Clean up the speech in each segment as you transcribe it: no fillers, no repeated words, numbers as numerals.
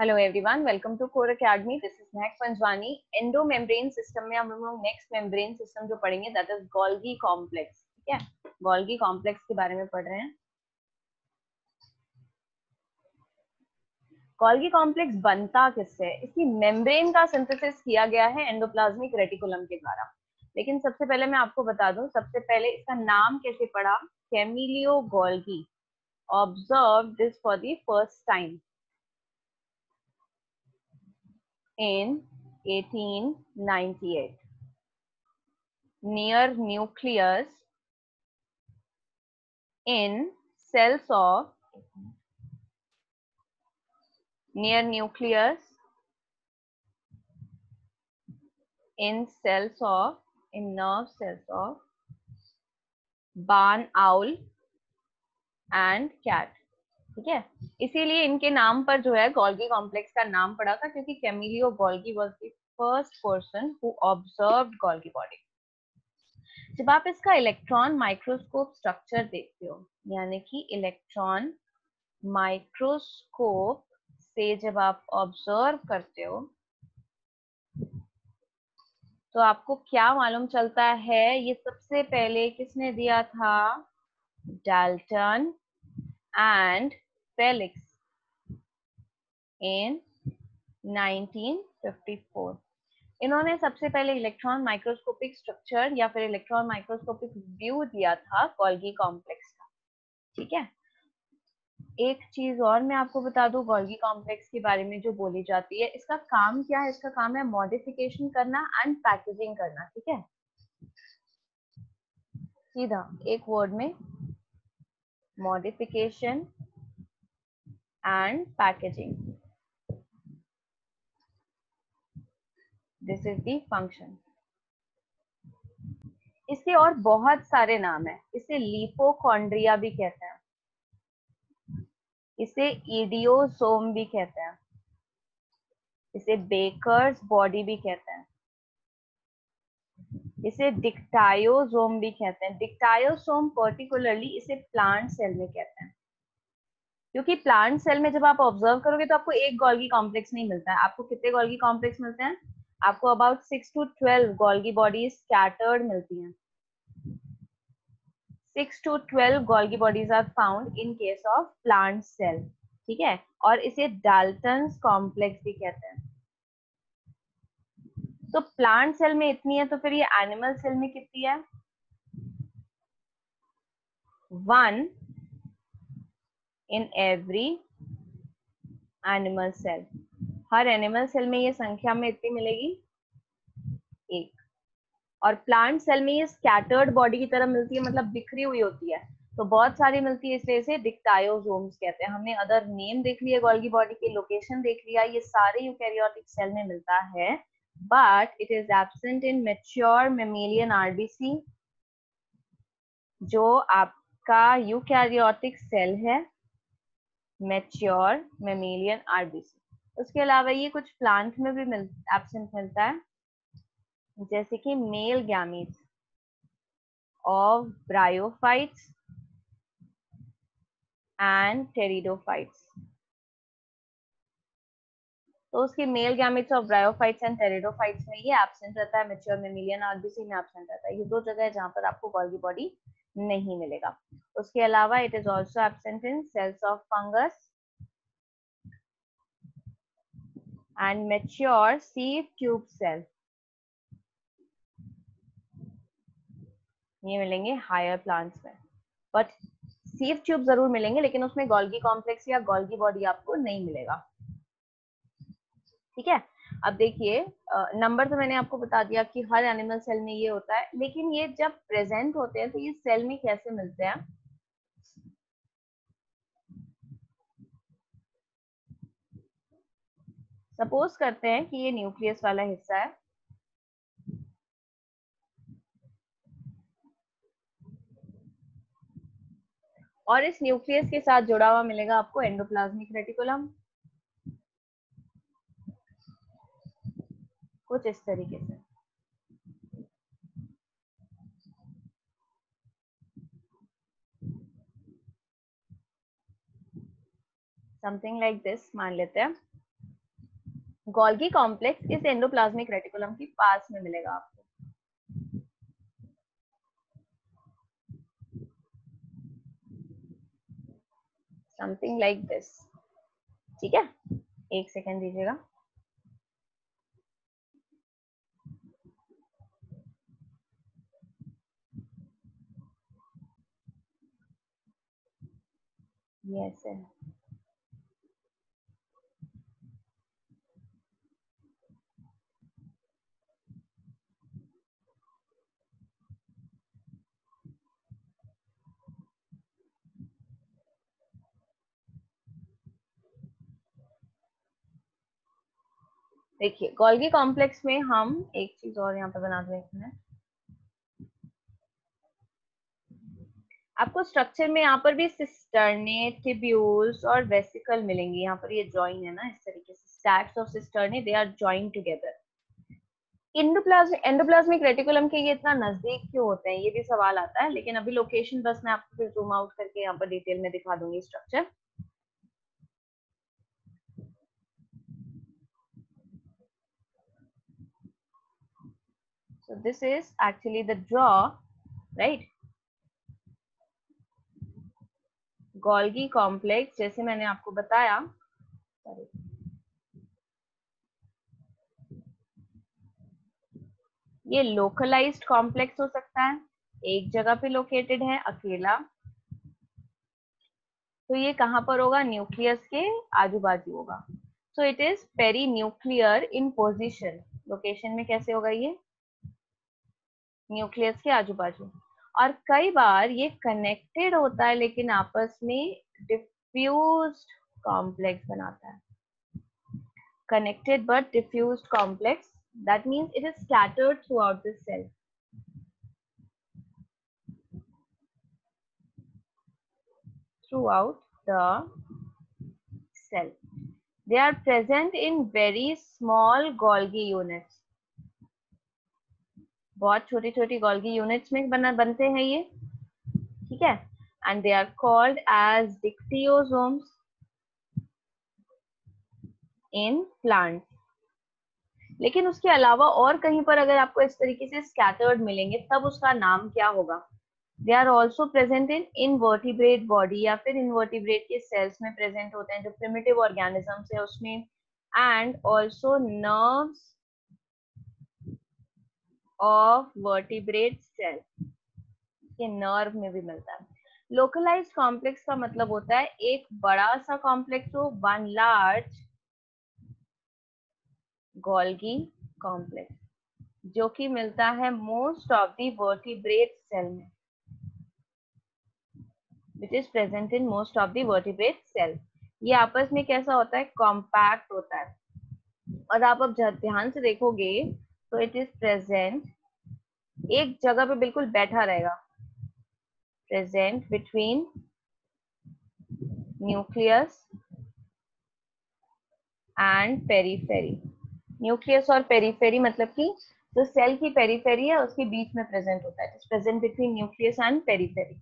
Hello everyone, welcome to core academy. This is Mahak Panjwani. Endo membrane system में हम लोग next membrane system जो पढ़ेंगे दैट इज गोल्गी कॉम्प्लेक्स। ठीक है, गोल्गी कॉम्प्लेक्स के बारे में पढ़ रहे हैं। गोल्गी कॉम्प्लेक्स बनता किससे? इसकी मेम्ब्रेन का सिंथेसिस किया गया है एंडोप्लाज्मिक रेटिकुलम के द्वारा। लेकिन सबसे पहले मैं आपको बता दूं, सबसे पहले इसका नाम कैसे पड़ा? Camillo Golgi observe this for the first time in 1898 near nucleus in cells of near nucleus in cells of in nerve cells of barn owl and cat। ठीक है, इसीलिए इनके नाम पर जो है गोल्गी कॉम्प्लेक्स का नाम पड़ा था, क्योंकि Camillo Golgi was the first person who observed Golgi body. जब आप इसका इलेक्ट्रॉन माइक्रोस्कोप स्ट्रक्चर देखते हो, यानी कि इलेक्ट्रॉन माइक्रोस्कोप से जब आप ऑब्जर्व करते हो, तो आपको क्या मालूम चलता है? ये सबसे पहले किसने दिया था? डाल्टन एंड फेलिक्स इन 1954। इन्होंने सबसे पहले इलेक्ट्रॉन माइक्रोस्कोपिक स्ट्रक्चर या फिर इलेक्ट्रॉन माइक्रोस्कोपिक व्यू दिया था गोल्गी कॉम्प्लेक्स का। ठीक है, एक चीज और मैं आपको बता दूं गोल्गी कॉम्प्लेक्स के बारे में जो बोली जाती है, इसका काम क्या है? इसका काम है मॉडिफिकेशन करना एंड पैकेजिंग करना। ठीक है, सीधा एक वर्ड में, modification and packaging, this is the function. इसके और बहुत सारे नाम है। इसे लिपोकॉन्ड्रिया भी कहते हैं, इसे इडियोसोम भी कहते हैं, इसे बेकर्स बॉडी भी कहते हैं, इसे डिक्टायोसोम भी कहते हैं। डिक्टायोसोम पर्टिकुलरली इसे प्लांट सेल में कहते हैं, क्योंकि प्लांट सेल में जब आप ऑब्जर्व करोगे तो आपको एक गोल्गी कॉम्प्लेक्स नहीं मिलता है। आपको कितने गोल्गी कॉम्प्लेक्स मिलते हैं? आपको about 6 to 12 Golgi bodies scattered मिलती हैं। 6 to 12 Golgi bodies are found in case of plant cell. ठीक है, और इसे डाल्टन्स कॉम्प्लेक्स भी कहते हैं। तो प्लांट सेल में इतनी है, तो फिर ये एनिमल सेल में कितनी है? 1 in every animal cell। हर एनिमल सेल में ये संख्या में इतनी मिलेगी, 1। और प्लांट सेल में ये स्कैटर्ड बॉडी की तरह मिलती है, मतलब बिखरी हुई होती है, तो बहुत सारी मिलती है, इसलिए इसे डिक्टायोसोम्स कहते हैं। हमने अदर नेम देख लिया, गोल्गी बॉडी की लोकेशन देख लिया, ये सारे यूकैरियोटिक सेल में मिलता है, but it is absent in mature mammalian RBC, जो आपका यूकैरियोटिक सेल है, मैच्योर मेमेलियन आरबीसी। उसके अलावा ये कुछ प्लांट में भी एब्सेंट मिलता है, जैसे कि male gametes of bryophytes and pteridophytes. तो उसके male gametes of bryophytes and pteridophytes में ये एब्सेंट रहता है, मैच्योर मेमेलियन आरबीसी में एब्सेंट रहता है। ये दो जगह है जहां पर आपको गोल्गी बॉडी नहीं मिलेगा। उसके अलावा it is also absent in cells of fungus and mature sieve tube cell. ये मिलेंगे हायर प्लांट्स में, बट सीव ट्यूब जरूर मिलेंगे, लेकिन उसमें गोल्गी कॉम्प्लेक्स या गोल्गी बॉडी आपको नहीं मिलेगा। ठीक है, अब देखिए, नंबर तो मैंने आपको बता दिया कि हर एनिमल सेल में ये होता है, लेकिन ये जब प्रेजेंट होते हैं तो ये सेल में कैसे मिलते हैं? सपोज करते हैं कि ये न्यूक्लियस वाला हिस्सा है, और इस न्यूक्लियस के साथ जुड़ा हुआ मिलेगा आपको एंडोप्लाज्मिक रेटिकुलम, कुछ इस तरीके से। समथिंग लाइक दिस मान लेते हैं। गोल्गी कॉम्प्लेक्स इस एंडोप्लाज्मिक रेटिकुलम के पास में मिलेगा आपको। समथिंग लाइक दिस, ठीक है, एक सेकेंड दीजिएगा। यस है। देखिए गोल्गी कॉम्प्लेक्स में हम एक चीज और यहाँ पे बना दें, एक मिनट। आपको स्ट्रक्चर में यहाँ पर भी सिस्टर्ने, ट्यूब्यूल्स और वेसिकल मिलेंगे। यहाँ पर ये जॉइन है ना, इस तरीके से stacks of cisternae, they are join together. Endoplasmic reticulum के ये इतना नजदीक क्यों होते हैं, ये भी सवाल आता है, लेकिन अभी लोकेशन बस मैं आपको फिर जूम आउट करके यहाँ पर डिटेल में दिखा दूंगी structure. So this is actually the draw, right? Golgi complex जैसे मैंने आपको बताया, sorry, ये लोकलाइज्ड कॉम्प्लेक्स हो सकता है, एक जगह पे लोकेटेड है अकेला, तो ये कहाँ पर होगा, न्यूक्लियस के आजू बाजू होगा। So it is perinuclear in position, location में कैसे होगा ये, न्यूक्लियस के आजू बाजू। और कई बार ये कनेक्टेड होता है लेकिन आपस में डिफ्यूज्ड कॉम्प्लेक्स बनाता है। Connected but diffused complex, that means it is scattered throughout the cell. Throughout the cell. They are present in very small Golgi units. बहुत छोटी छोटी Golgi units में बनते हैं ये, ठीक है, and they are called as dictyosomes in plants. लेकिन उसके अलावा और कहीं पर अगर आपको इस तरीके से स्कैटर्ड मिलेंगे तब उसका नाम क्या होगा। They are also present in invertebrate body, या फिर इनवर्टिब्रेट के सेल्स में प्रेजेंट होते हैं जो प्रिमिटिव ऑर्गेनिजम्स है उसमें, and also nerves of vertebrate cell, ये नर्व में भी मिलता है। लोकलाइज्ड कॉम्प्लेक्स का मतलब होता है एक बड़ा सा कॉम्प्लेक्स हो, वन लार्ज गोल्गी कॉम्प्लेक्स, जो कि मिलता है most of the vertebrate cell में, which is present in most of the vertebrate cell. ये आपस में कैसा होता है, कॉम्पैक्ट होता है, और आप अब ध्यान से देखोगे तो इट इज प्रेजेंट, एक जगह पे बिल्कुल बैठा रहेगा, present between nucleus and periphery. Nucleus और पेरीफेरी मतलब कि जो सेल की पेरीफेरी है उसके बीच में प्रेजेंट होता है, present between nucleus and periphery.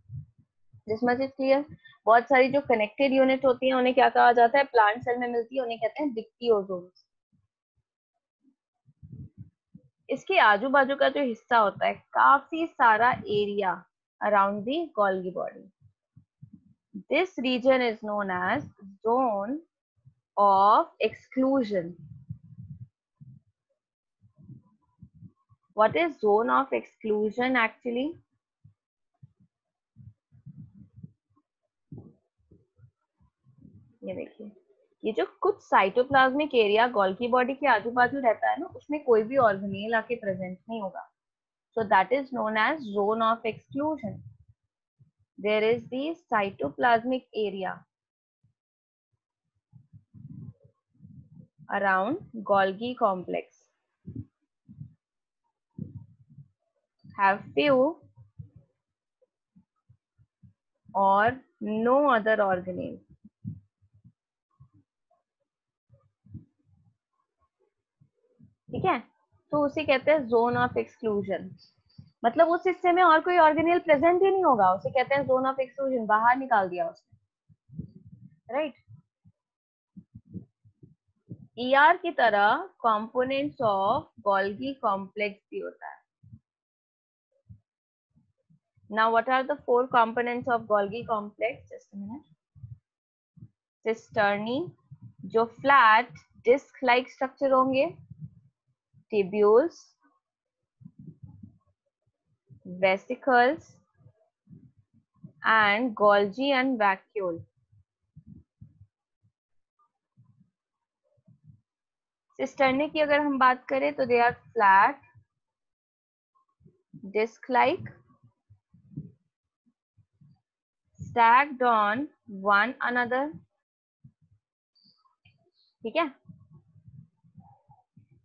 This much is clear. बहुत सारी जो कनेक्टेड यूनिट होती हैं उन्हें क्या कहा जाता है, प्लांट सेल में मिलती है, उन्हें कहते हैं डिक्टियोसोम्स। इसके आजू बाजू का जो हिस्सा होता है, काफी सारा area around the Golgi body, this region is known as zone of exclusion. What is zone of exclusion actually, ये देखिए, ये जो कुछ साइटोप्लाज्मिक एरिया गोल्गी बॉडी के आजू बाजू रहता है ना, उसमें कोई भी ऑर्गेनेल आके प्रेजेंट नहीं होगा, so that is known as zone of exclusion. There is the cytoplasmic area around Golgi complex, have few or no other organelle. ठीक है, तो उसे कहते हैं जोन ऑफ एक्सक्लूजन, मतलब उस हिस्से में और कोई ऑर्गेनेल प्रेजेंट ही नहीं होगा, उसे कहते हैं जोन ऑफ एक्सक्लूजन, बाहर निकाल दिया उसने, राइट। ER की तरह कंपोनेंट्स ऑफ गोल्गी कॉम्प्लेक्स भी होता है. Now what are the four components of Golgi complex? Just a minute. Cisternae, जो flat disc like structure होंगे, tubules, vesicles and Golgi and vacuole. Cisternae की अगर हम बात करें तो they are flat disc like stacked on one another. ठीक है.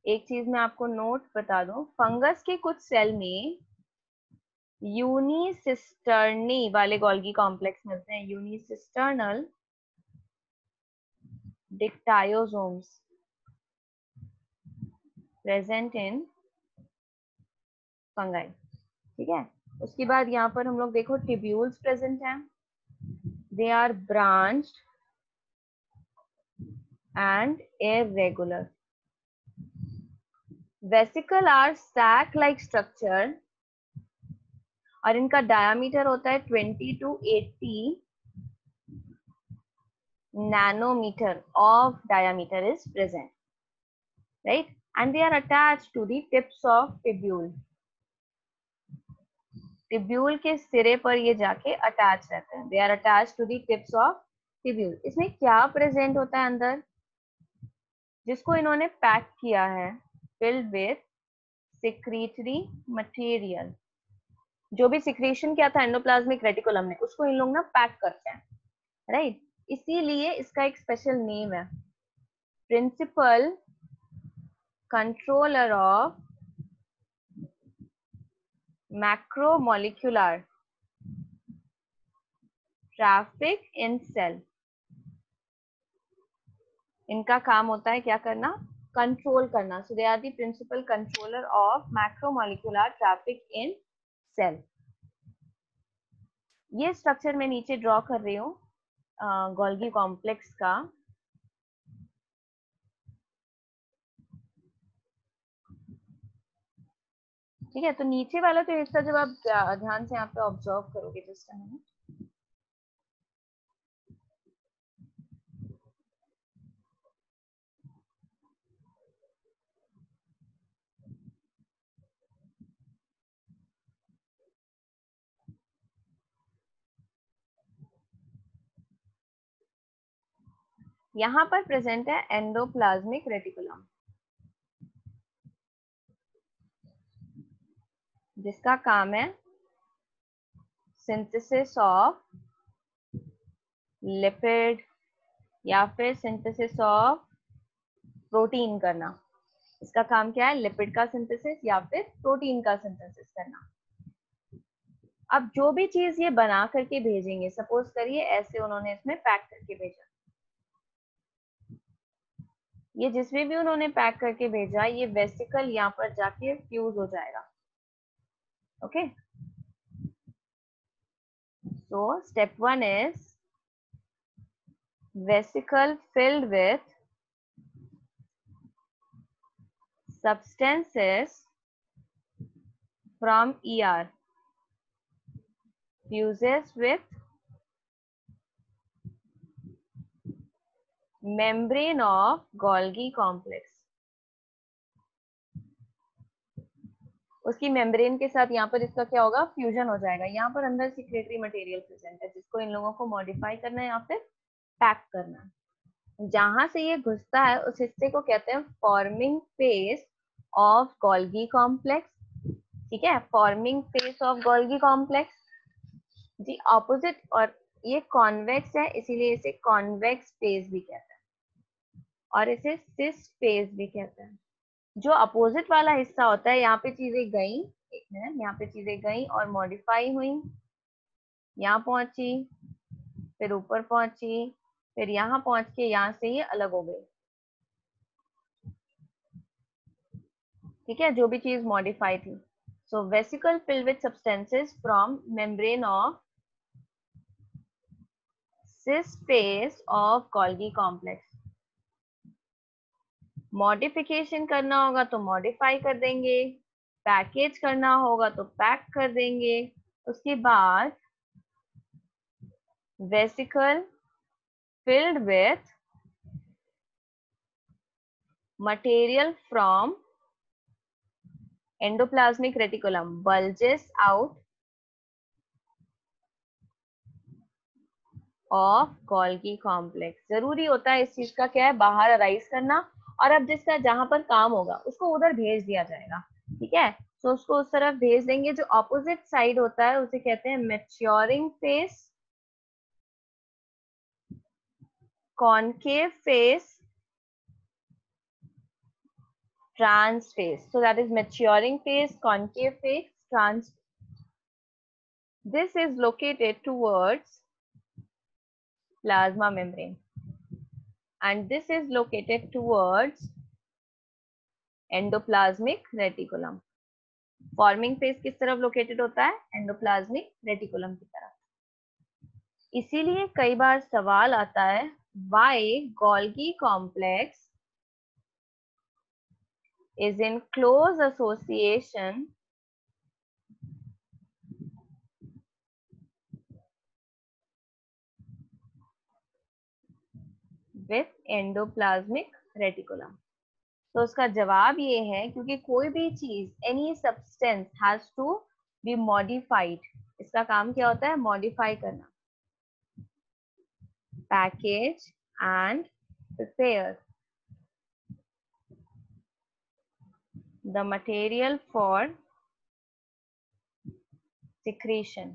एक चीज मैं आपको नोट बता दूं, फंगस के कुछ सेल में यूनिसिस्टर्नी वाले गोल्गी कॉम्प्लेक्स मिलते हैं. यूनिसिस्टर्नल डिक्टायोसोम्स प्रेजेंट इन फंगाई. ठीक है. उसके बाद यहाँ पर हम लोग देखो टिब्यूल्स प्रेजेंट हैं. They are branched and irregular. Vesicle are sac like structure और इनका डायामीटर होता है 20 to 80 nanometer of diameter is present, right? And they are attached to the tips of tubule. Tubule के सिरे पर ये जाके अटैच रहते हैं. They are attached to the tips of tubule. इसमें क्या प्रेजेंट होता है अंदर, जिसको इन्होंने पैक किया है, filled with secretory material. जो भी सिक्रीशन किया था एंडोप्लाज्मिक रेटिकुलम ने, उसको इन लोग ना पैक करते हैं, राइट? इसीलिए इसका एक स्पेशल नेम है, principal controller of macromolecular traffic in cell. इनका काम होता है क्या करना, कंट्रोल करना. So they are the principal controller of macromolecular traffic in cell. ये स्ट्रक्चर मैं नीचे ड्रॉ कर रही हूँ गोल्गी कॉम्प्लेक्स का. ठीक है. तो नीचे वाला तो हिस्सा जब आप ध्यान से यहाँ पे ऑब्जर्व करोगे, जस्ट अ मिनट, यहाँ पर प्रेजेंट है एंडोप्लाज्मिक रेटिकुलम, जिसका काम है सिंथेसिस ऑफ लिपिड या फिर सिंथेसिस ऑफ प्रोटीन करना. इसका काम क्या है, लिपिड का सिंथेसिस या फिर प्रोटीन का सिंथेसिस करना. अब जो भी चीज ये बना करके भेजेंगे, सपोज करिए ऐसे उन्होंने इसमें पैक करके भेजा, ये जिसमें भी उन्होंने पैक करके भेजा, ये वेसिकल यहाँ पर जाके फ्यूज हो जाएगा. Okay. So step 1 is vesicle filled with substances from ER fuses with membrane of Golgi complex. उसकी मेम्ब्रेन के साथ यहाँ पर इसका क्या होगा, फ्यूजन हो जाएगा. यहाँ पर अंदर सिक्रेटरी मटेरियल प्रेजेंट है, जिसको इन लोगों को मॉडिफाई करना है या फिर पैक करना है. जहां से ये घुसता है उस हिस्से को कहते हैं forming face of Golgi complex. ठीक है. Forming face of Golgi complex जी ऑपोजिट, और ये कॉन्वेक्स है इसीलिए इसे कॉन्वेक्स फेस भी कहते हैं और इसे सिस फेस भी कहते हैं. जो अपोजिट वाला हिस्सा होता है, यहाँ पे चीजें गई, एक मिनट, यहाँ पे चीजें गई और मॉडिफाई हुई, यहाँ पहुंची, फिर ऊपर पहुंची, फिर यहाँ पहुंच के यहाँ से ये अलग हो गई. ठीक है. जो भी चीज मॉडिफाई थी. So vesicle filled with substances from membrane of cis face of Golgi complex. Modification करना होगा तो मॉडिफाई कर देंगे, पैकेज करना होगा तो पैक कर देंगे। उसके बाद vesicle filled with material from endoplasmic reticulum bulges out of Golgi complex. जरूरी होता है इस चीज का क्या है, बाहर अराइज करना, और अब जिसका जहां पर काम होगा उसको उधर भेज दिया जाएगा। ठीक है, तो उसको उस तरफ भेज देंगे। जो ऑपोजिट साइड होता है उसे कहते हैं maturing face, concave face, trans face. So that is maturing phase, concave phase, trans. This is located towards plasma membrane and this is located towards endoplasmic reticulum. Forming phase किस तरफ located होता है, endoplasmic reticulum की तरफ। इसीलिए कई बार सवाल आता है why Golgi complex is in close association with endoplasmic reticulum। तो उसका जवाब ये है क्योंकि कोई भी चीज, any substance has to be modified. इसका काम क्या होता है, मॉडिफाई करना, package and prepare the material for secretion।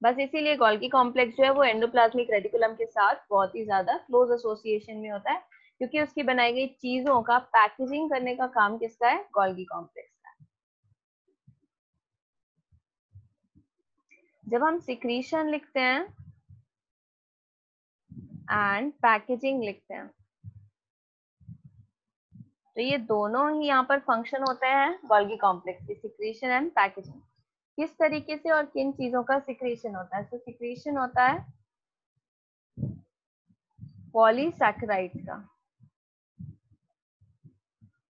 बस इसीलिए गोल्गी कॉम्प्लेक्स जो है वो एंडोप्लाज्मिक रेटिकुलम के साथ बहुत ही ज्यादा क्लोज एसोसिएशन में होता है, क्योंकि उसकी बनाई गई चीजों का पैकेजिंग करने का काम किसका है, गोल्गी कॉम्प्लेक्स का है। जब हम सिक्रीशन लिखते हैं एंड पैकेजिंग लिखते हैं तो ये दोनों ही यहाँ पर फंक्शन होते हैं गोल्गी कॉम्प्लेक्स की, सिक्रीशन एंड पैकेजिंग। किस तरीके से और किन चीजों का सिक्रीशन होता है, तो सिक्रीशन होता है पॉलीसैकेराइड्स का,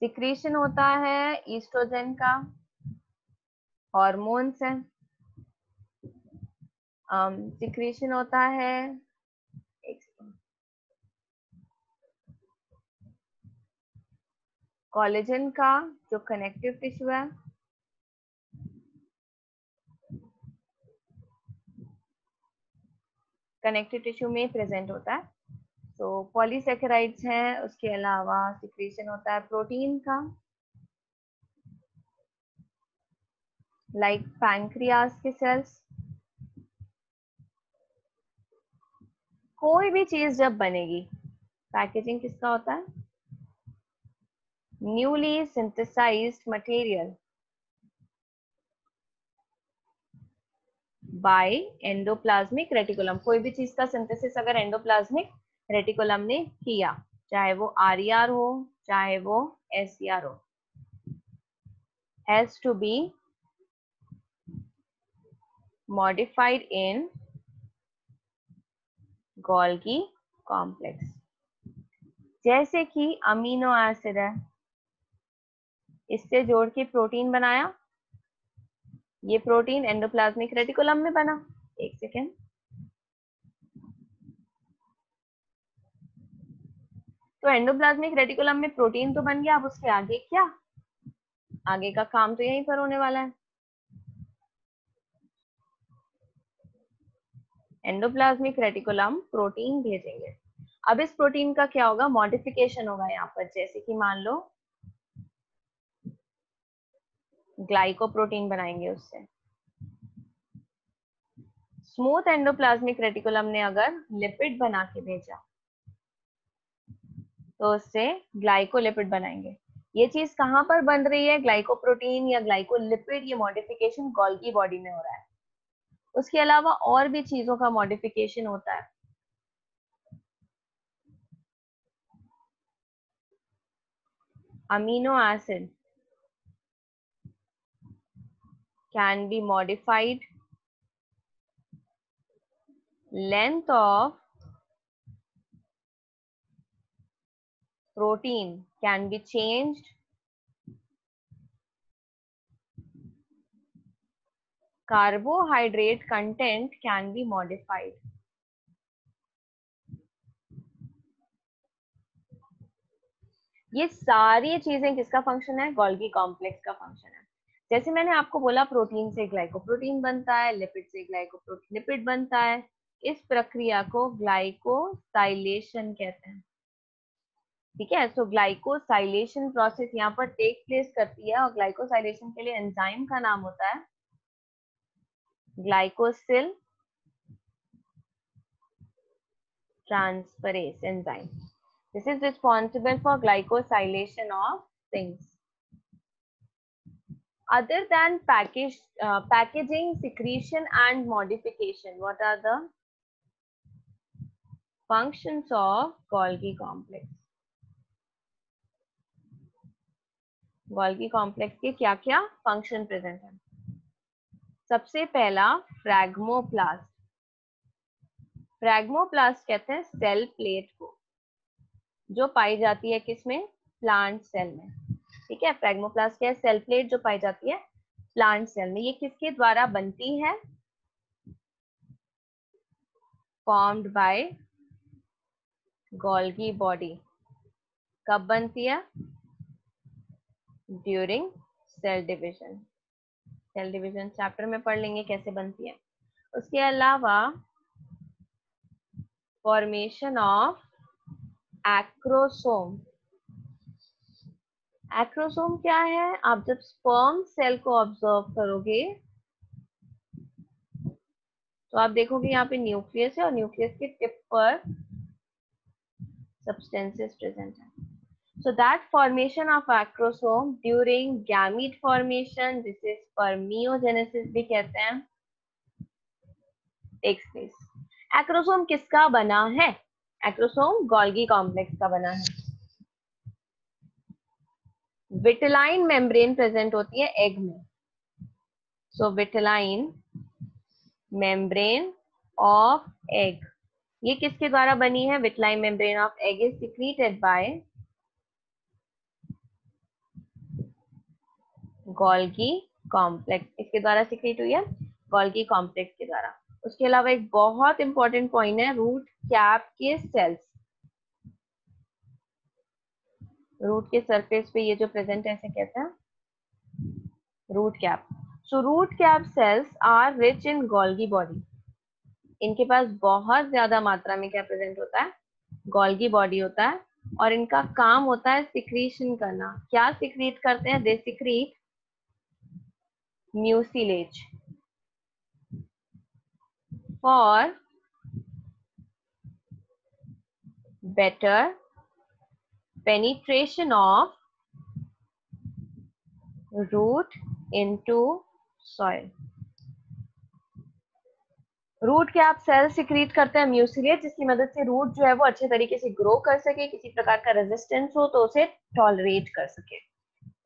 सिक्रीशन होता है ईस्ट्रोजन का, हॉर्मोन्स है, सिक्रीशन होता है कोलेजन का जो कनेक्टिव टिश्यू है, कनेक्टिव टिश्यू में प्रेजेंट होता है। तो पॉलीसैकेराइड्स हैं। उसके अलावा सिक्रीशन होता है प्रोटीन का, लाइक पैंक्रियास के सेल्स। कोई भी चीज जब बनेगी, पैकेजिंग किसका होता है, newly synthesised material by endoplasmic reticulum. कोई भी चीज का सिंथेसिस अगर एंडोप्लाज्मिक रेटिकुलम ने किया, चाहे वो आरईआर हो चाहे वो एसईआर हो, has to be modified in Golgi complex. जैसे कि अमीनो एसिड है, इससे जोड़ के प्रोटीन बनाया, ये प्रोटीन एंडोप्लाज्मिक रेटिकुलम में बना। एक सेकेंड, तो एंडोप्लाज्मिक रेटिकुलम में प्रोटीन तो बन गया, अब उसके आगे क्या, आगे का काम तो यहीं पर होने वाला है। एंडोप्लाज्मिक रेटिकुलम प्रोटीन भेजेंगे। अब इस प्रोटीन का क्या होगा, मॉडिफिकेशन होगा यहाँ पर। जैसे कि मान लो ग्लाइकोप्रोटीन बनाएंगे उससे। स्मूथ एंडोप्लाज्मिक रेटिकुलम ने अगर लिपिड बना के भेजा तो उससे ग्लाइकोलिपिड बनाएंगे। ये चीज कहाँ पर बन रही है, ग्लाइकोप्रोटीन या ग्लाइकोलिपिड, ये मॉडिफिकेशन गोल्गी बॉडी में हो रहा है। उसके अलावा और भी चीजों का मॉडिफिकेशन होता है। Amino acid can be modified, length of protein can be changed, carbohydrate content can be modified. ये सारी चीजें किसका फंक्शन है? गोल्गी कॉम्प्लेक्स का फंक्शन है। जैसे मैंने आपको बोला प्रोटीन से ग्लाइकोप्रोटीन बनता है, लिपिड से ग्लाइकोलिपिड बनता है। इस प्रक्रिया को ग्लाइकोसाइलेशन कहते हैं। ठीक है, सो ग्लाइकोसाइलेशन प्रोसेस यहाँ पर टेक प्लेस करती है और ग्लाइकोसाइलेशन के लिए एंजाइम का नाम होता है glycosyl transferase enzyme. This is responsible for glycosylation of things. Other than packaging, secretion and modification, what are the functions of Golgi complex? Golgi complex के क्या क्या function present है? सबसे पहला फ्रैग्मोप्लास्ट। फ्रैग्मोप्लास्ट कहते हैं सेल प्लेट को, जो पाई जाती है किसमें? प्लांट सेल में। ठीक है, फ्रैग्मोप्लास्ट क्या है? सेल प्लेट जो पाई जाती है प्लांट सेल में। ये किसके द्वारा बनती है? Formed by Golgi body. कब बनती है? During cell division. Cell division chapter में पढ़ लेंगे कैसे बनती है। उसके अलावा फॉर्मेशन ऑफ एक्रोसोम। एक्रोसोम क्या है? आप जब स्पर्म सेल को ऑब्जर्व करोगे तो आप देखोगे यहाँ पे न्यूक्लियस है और न्यूक्लियस के टिप पर सब्सटेंसेस प्रेजेंट है। So that formation of acrosome during gamete formation, जिसे spermiogenesis भी कहते हैं, takes place. एक्रोसोम किसका बना है? एक्रोसोम गोल्गी कॉम्प्लेक्स का बना है। विटेलाइन मेम्ब्रेन प्रेजेंट होती है एग में। सो विटेलाइन मेम्ब्रेन ऑफ एग, ये किसके द्वारा बनी है? Vitelline membrane of egg is secreted by Golgi complex. इसके द्वारा सिक्रीट हुई है गोल्गी कॉम्प्लेक्स के द्वारा। उसके अलावा एक बहुत इंपॉर्टेंट पॉइंट है रूट कैप के सेल्स। रूट के सरफेस पे ये जो प्रेजेंट है इसे कहते हैं root cap. So root cap cells are rich in Golgi body. इनके पास बहुत ज्यादा मात्रा में क्या प्रेजेंट होता है? गोल्गी बॉडी होता है और इनका काम होता है सिक्रीशन करना। क्या सिक्रीट करते हैं? They secrete mucilage for better penetration of root into soil. Root के आप सेल सिक्रीट करते हैं म्यूसिलेज, जिसकी मदद से रूट जो है वो अच्छे तरीके से ग्रो कर सके, किसी प्रकार का रेजिस्टेंस हो तो उसे टॉलरेट कर सके।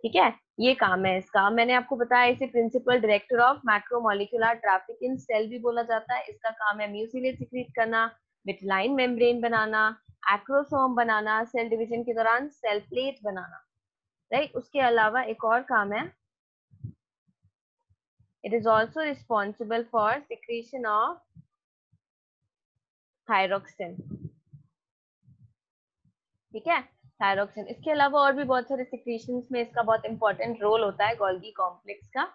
ठीक है, ये काम है इसका। मैंने आपको बताया इसे principal director of macromolecular traffic in cell भी बोला जाता है। इसका काम है म्यूसिलेज सिक्रीट करना, विटेलाइन मेम्ब्रेन बनाना, एक्रोसोम बनाना, सेल डिवीजन के दौरान सेल प्लेट बनाना। राइट, उसके अलावा एक और काम है, it is also responsible for secretion of thyroxine. ठीक है, थायरोक्सिन। इसके अलावा और भी बहुत सारे सिक्रीशंस में इसका बहुत इंपॉर्टेंट रोल होता है गोल्गी कॉम्प्लेक्स का।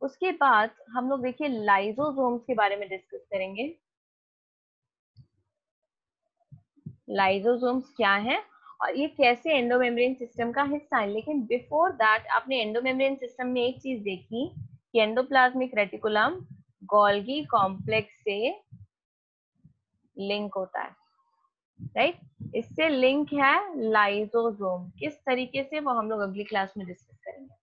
उसके बाद हम लोग देखिए लाइजोसोम्स के बारे में डिस्कस करेंगे। लाइजोसोम्स क्या है और ये कैसे एंडोमेम्ब्रेन सिस्टम का हिस्सा है। लेकिन बिफोर दैट आपने एंडोमेम्ब्रेन सिस्टम में एक चीज देखी कि एंडोप्लाज्मिक रेटिकुलम गोल्गी कॉम्प्लेक्स से लिंक होता है। राइट, इससे लिंक है लाइजोसोम। किस तरीके से वो हम लोग अगली क्लास में डिस्कस करेंगे।